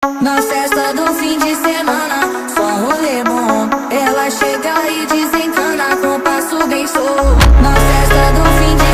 Na festa do fim de semana, só rolê bom. Ela chega e desencana com passo bem show. Na festa do fim de